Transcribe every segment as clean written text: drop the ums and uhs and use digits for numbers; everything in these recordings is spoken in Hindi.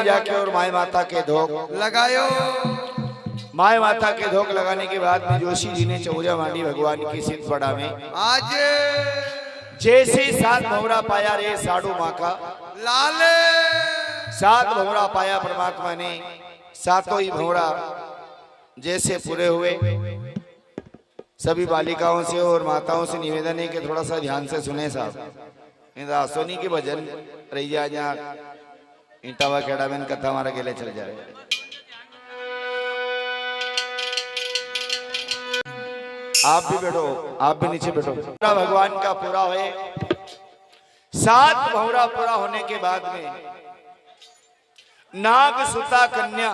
जाके और माए माता के धोख लगायो। माए माता के धोख लगाने के बाद में जोशी जी ने चौरा मांडी भगवान की सिद्ध पड़ा में आज जैसे 7 भंवरा पाया रे साडू माँ का लाल 7 भंवरा पाया परमात्मा ने। सातों ही भंवरा जैसे पूरे हुए, सभी बालिकाओं से और माताओं से निवेदन है कि थोड़ा सा ध्यान से सुने साहब। सोनी के भजन रही जा जहाँ ईटावा खेड़ा में कथा हमारा गेले चल जाए। आप भी बैठो, आप भी नीचे बैठो। भगवान का पूरा होए, 7 भंवरा पूरा होने के बाद में नाग सुता कन्या,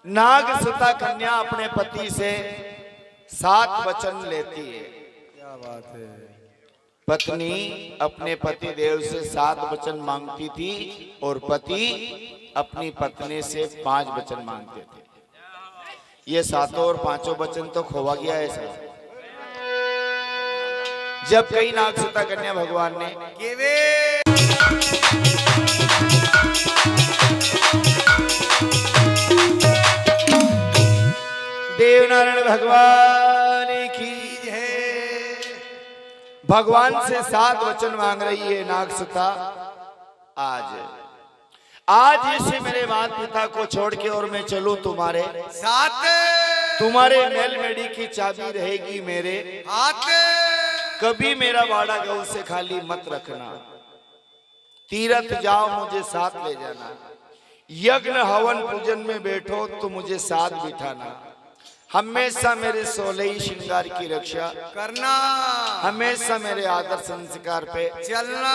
नाग सुता कन्या अपने पति से 7 वचन लेती है। क्या बात है। पत्नी अपने पति देव से 7 वचन मांगती थी और पति अपनी पत्नी से 5 वचन मांगते थे। ये 7 और 5 वचन तो खोवा गया है सर। जब कई नाग सुता कन्या भगवान ने देवनारायण भगवान की है, भगवान से 7 वचन मांग रही है नाग सुता। आज इसे मेरे माता पिता को छोड़ के और मैं चलूं तुम्हारे साथ, तुम्हारे मेल मेडी की चाबी रहेगी मेरे हाथ। कभी मेरा बाड़ा गऊ से खाली मत रखना। तीर्थ जाओ मुझे साथ ले जाना। यज्ञ हवन पूजन में बैठो तो मुझे साथ बिठाना। हमेशा मेरे 16 श्रृंगार की रक्षा करना। हमेशा मेरे आदर संस्कार पे चलना।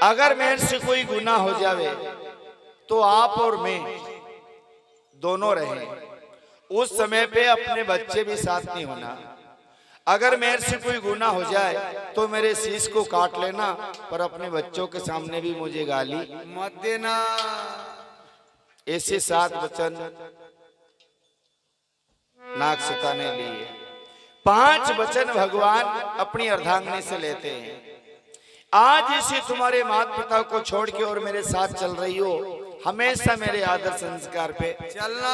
अगर मेरे से कोई गुनाह हो जावे तो आप और मैं दोनों रहें। उस समय पे अपने बच्चे भी साथ नहीं होना। अगर मेरे से कोई गुनाह हो जाए तो मेरे शीश को काट लेना, पर अपने बच्चों के सामने भी मुझे गाली मत देना। ऐसे 7 वचन नाग सुता ने लिए। 5 वचन भगवान अपनी अर्धांगिनी से लेते हैं। आज इसे तुम्हारे माता पिता को छोड़ के और मेरे साथ चल रही हो, हमेशा मेरे आदर संस्कार पे चलना।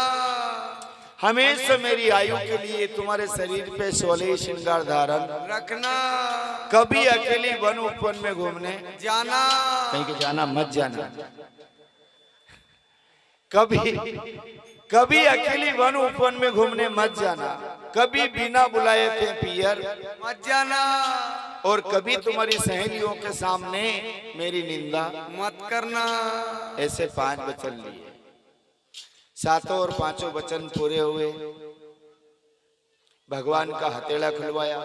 हमेशा मेरी आयु के लिए तुम्हारे शरीर पे 16 श्रृंगार धारण रखना। कभी अकेली वन उपवन में घूमने जाना। कहीं के जाना मत जाना। कभी अकेली वन उपवन में घूमने मत जाना। कभी बिना बुलाए थे पियर मत जाना। और कभी तुम्हारी सहेलियों के सामने मेरी निंदा मत करना। ऐसे 5 वचन लिए। 7 और 5 वचन पूरे हुए। भगवान का हथेला खुलवाया।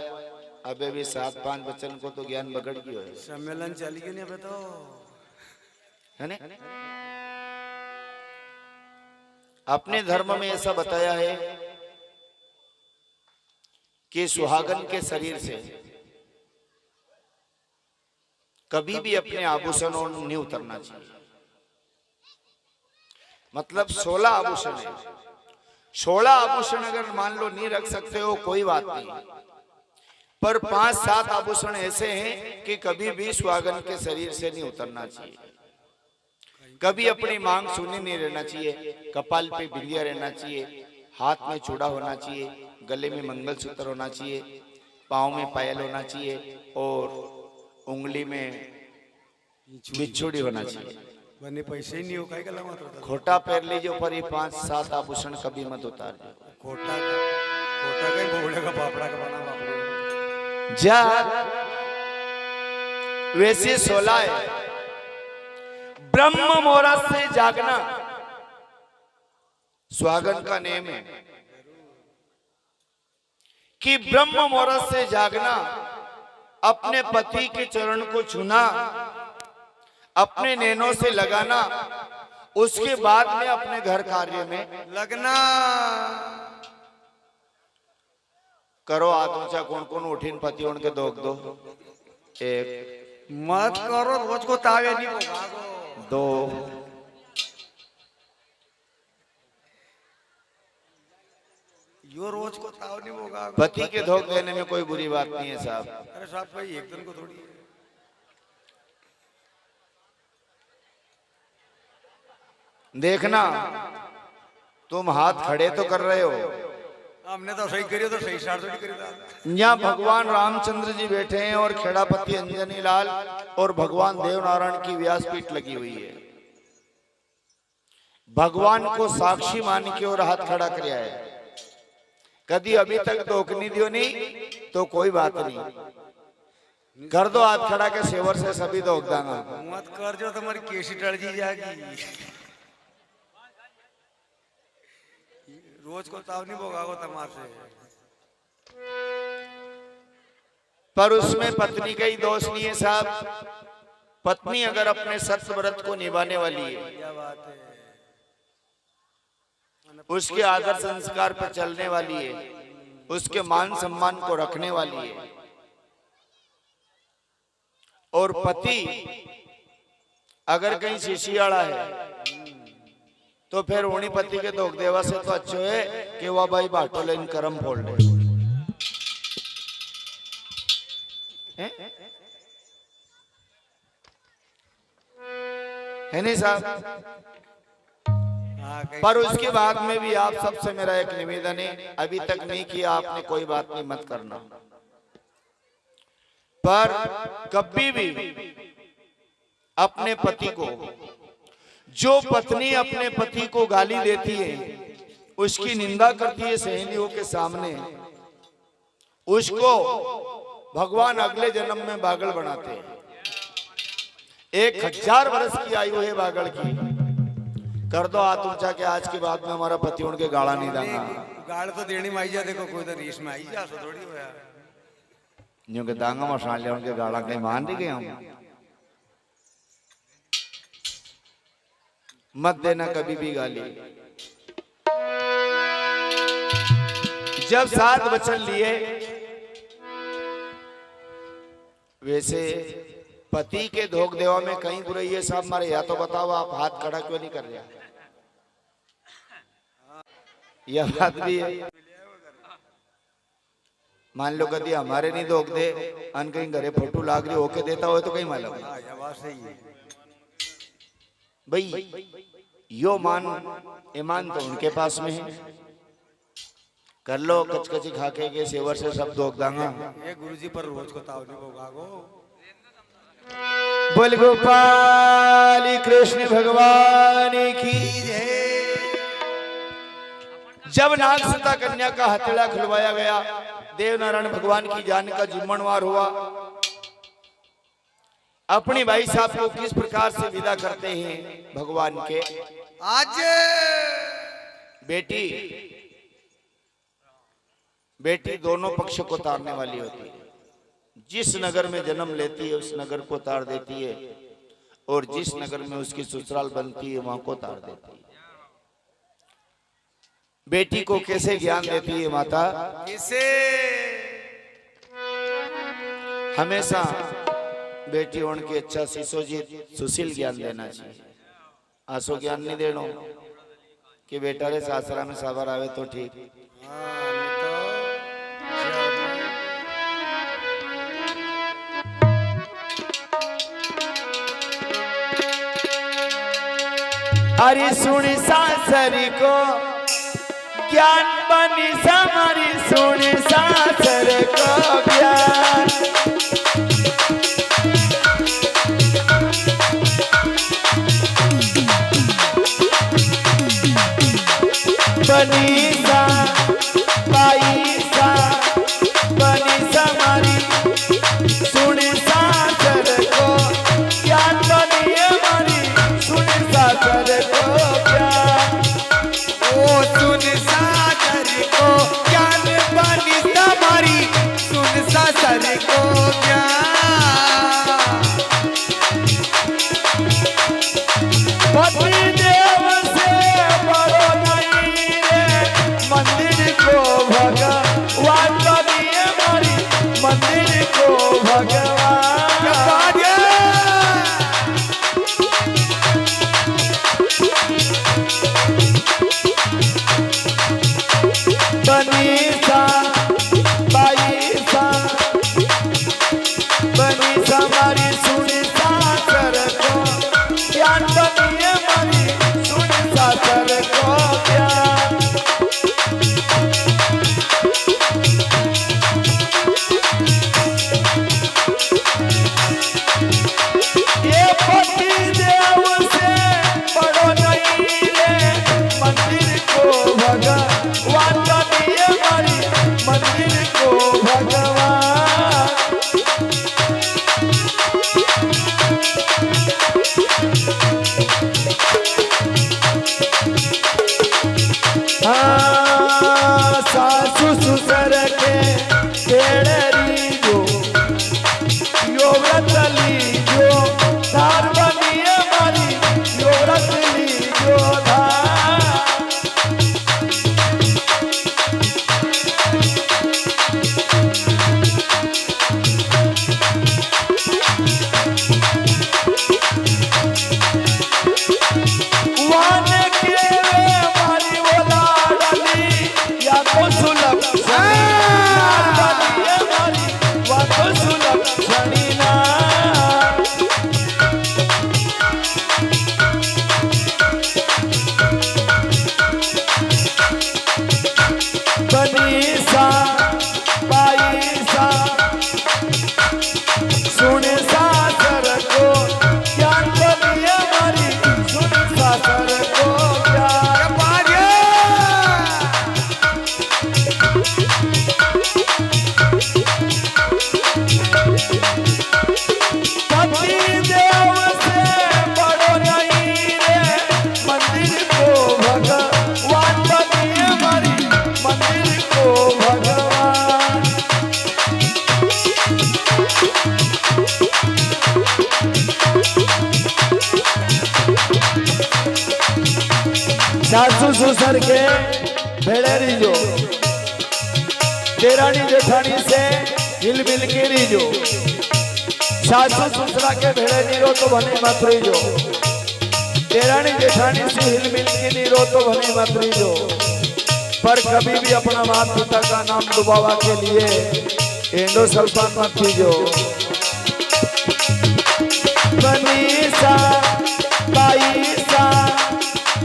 अबे भी 7-5 वचन को तो ज्ञान बगड़ गयो है। सम्मेलन चल गया नहीं बताओ है ना? अपने धर्म में ऐसा बताया है कि सुहागन के शरीर से कभी भी अपने आभूषणों नहीं उतरना चाहिए। मतलब 16 आभूषण है। 16 आभूषण अगर मान लो नहीं रख सकते हो कोई बात नहीं, पर 5-7 आभूषण ऐसे हैं कि कभी भी सुहागन के शरीर से नहीं उतरना चाहिए। कभी अपनी मांग सुनी नहीं रहना चाहिए। कपाल पे बिंदिया रहना चाहिए। हाथ में चूड़ा होना चाहिए। गले में मंगलसूत्र होना चाहिए। पाँव में पायल होना चाहिए और उंगली में बिछुड़ी होना चाहिए। बने पैसे ही नहीं हो काय गला मात्र खोटा पैर लीजिए पर ये 5-7 आभूषण कभी मत उतार दो। खोटा का बोले का पापड़ा का बना बापड़े जा वैसे 16 है। ब्रह्म मुहूर्त से जागना सुहागन का नेम है कि ब्रह्म मुहूर्त से जागना, अपने पति के चरण को छूना, अपने नैनों से लगाना, उसके बाद में अपने घर कार्य में लगना। करो हाथ ऊंचा। कौन कौन उठीन पति उनके दो 1 मत करो रोज को तावे नहीं को 2 यो रोज को ताव नहीं होगा। पति के धोख देने में कोई बुरी बात नहीं है साहब। अरे साहब भाई एक दिन को थोड़ी देखना तुम हाथ खड़े तो कर रहे हो, हमने तो सही करियो तो सही स्टार्ट थोड़ी करी था। यहाँ भगवान रामचंद्र जी बैठे हैं और खेड़ापति अंजनी लाल और भगवान देवनारायण की व्यासपीठ लगी हुई है। भगवान को साक्षी मान के और हाथ खड़ा किया है। कभी अभी तक धोखनी दियो नहीं तो कोई बात नहीं, कर दो हाथ खड़ा के सेवर से सभी धोख दांगा। मत कर जो तुम्हारी केसी टल जी जाएगी। रोज को ताव नहीं भोगाओ तमार से। पर उसमें पत्नी का ही दोष नहीं है साहब। पत्नी अगर अपने सत्य व्रत को निभाने वाली है, क्या बात है, उसके आदर संस्कार पर चलने वाली है, उसके मान सम्मान को रखने वाली है, और पति अगर कहीं शिशियाड़ा है तो फिर उन्हीं पति के धोख देवा से तो अच्छो है कि वह भाई बाटो लेन करम फोड़ ले। है नहीं साहब? पर उसके बाद में भी आप सबसे मेरा एक निवेदन है, अभी तक नहीं किया आपने, कोई बात नहीं, मत करना। पर कभी भी अपने पति को, जो पत्नी अपने पति को गाली देती है, उसकी निंदा करती है सहेलियों के सामने, उसको भगवान अगले जन्म में बागड़ बनाते हैं। 1000 वर्ष की आयु है बागड़ की। कर दो हाथ ऊंचा के आज के बाद में हमारा पति उनके गाड़ा नहीं देगा। गाड़ तो देनी माई जा, देखो कोई तो रीस में आई जा, सो थोड़ी होया न्यू के दांगा में साल लिया उनके गाड़ा कहीं मान नहीं गए हम। मत देना कभी भी गाली। जब 7 वचन लिए, वैसे पति के धोख देवा में कहीं बुराई है साहब मारे? या तो बताओ आप हाथ खड़ा क्यों नहीं कर रहे? यह बात भी है। मान लो कभी हमारे नहीं धोख दे, अन कहीं घरे फोटो लाग रही होके देता हो तो कहीं मालूम भाई यो मान ईमान तो उनके पास में है। कर लो कचकची खाके के सेवर से सब धोख दांगा। ये गुरुजी पर रोज को ताव नहीं भोगागो। बोल गोपाल कृष्ण भगवान की जय। जब नागसता कन्या का हथेला खुलवाया गया, देवनारायण भगवान की जान का जिम्मनवार हुआ। अपनी भाई साहब को किस प्रकार से विदा करते हैं भगवान के? आज बेटी दोनों पक्ष को तारने वाली होती है। जिस नगर में जन्म लेती है उस नगर को तार देती है, और जिस नगर में उसकी ससुराल बनती है वहां को तार देती है। बेटी को कैसे ज्ञान देती है माता? कैसे? हमेशा बेटी होने के अच्छा सुशील ज्ञान देना चाहिए। आसो ज्ञान नहीं देनो कि बेटा रे सासरा में साबर आवे तो ठीक। अरे सुन सासरी को ज्ञान बनी समारी, सुन सासर को ज्ञान बनी सा पाई सा बनी समारी, सुन सासर को ज्ञान बनी हमारी, सुन सासर को ज्ञान। ओ सुन सासर को ज्ञान बनी हमारी, सुन सासर को डली जो धार बनी हमारी यो रख ली जो धार। वाने के वे हमारी वो लाडली या तो सुलक्षणी धार बनी हमारी वा तो सुलक्षणी ना। बनीसा बाईसा सुन सासर को ज्ञान बनी हमारी सुन सासर को ज्ञान। पति देव से बड़ो नहीं रे मंदिर को भगवान बनी हमारी मंदिर को भगवान। सासू ससुर के भेड़े रीजो देरानी जेठानी से हिल मिल के रीजो। सासू ससुरा के भेड़े नीरो तो भने मत रीजो देरानी जेठानी से हिल मिल के नीरो तो भने मत रीजो। पर कभी भी अपना माता पिता का नाम डुबावा के लिए एंडो सल्फान मत पीजो। बनीसा बाईसा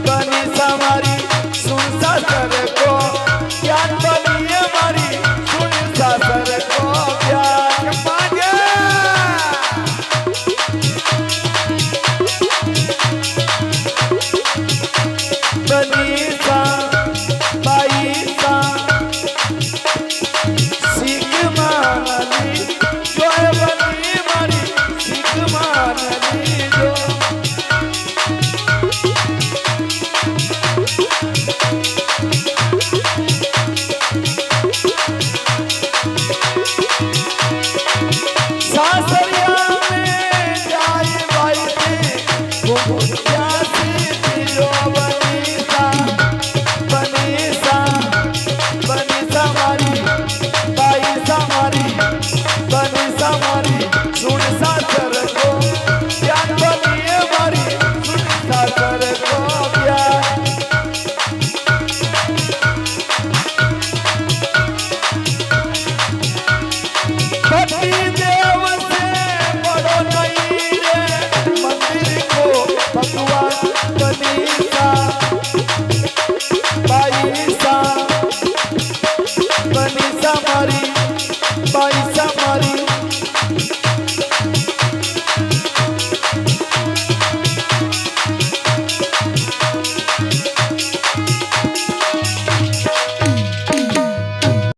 बनीसा हमारी सुन सासर को ज्ञान बनी हमारी सुन सासर को ज्ञान। बनीसा बाईसा सीख मानली जो है बनी हमारी सीख मानली जो। सासरिया में